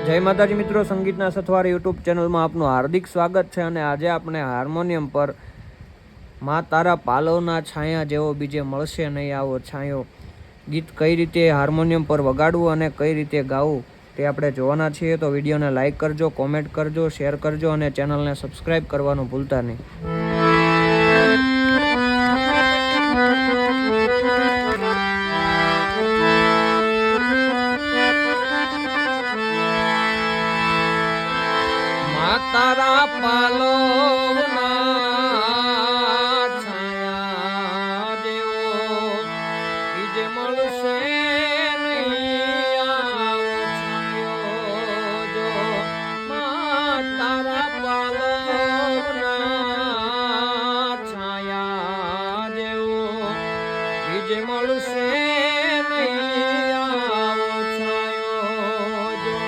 જય માતાજી મિત્રો, સંગીતના સથવાર યુટ્યુબ ચેનલમાં આપનું હાર્દિક સ્વાગત છે. અને આજે આપણે હાર્મોનિયમ પર મા તારા પાલવના છાયા જેવો બીજે મળશે નહીં આવો છાયો ગીત કઈ રીતે હાર્મોનિયમ પર વગાડવું અને કઈ રીતે ગાવું તે આપણે જોવાના છીએ. તો વિડીયોને લાઇક કરજો, કોમેન્ટ કરજો, શેર કરજો અને ચેનલને સબસ્ક્રાઈબ કરવાનું ભૂલતા નહીં. તારા પાલવના છાયા જેવો બીજે મળશે નહીં આવો છાયો જો. તારા પાલવના છાયા જેવો બીજે મળશે નહીં આવો છાયો જો.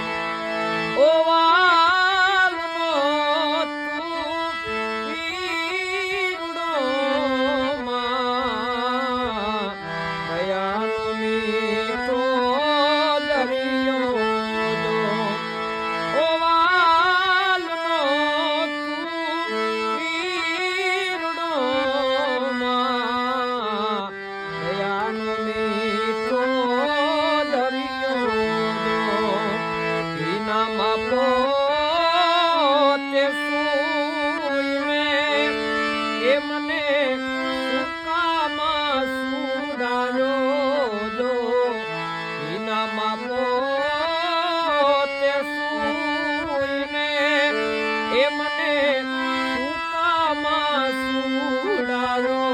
Me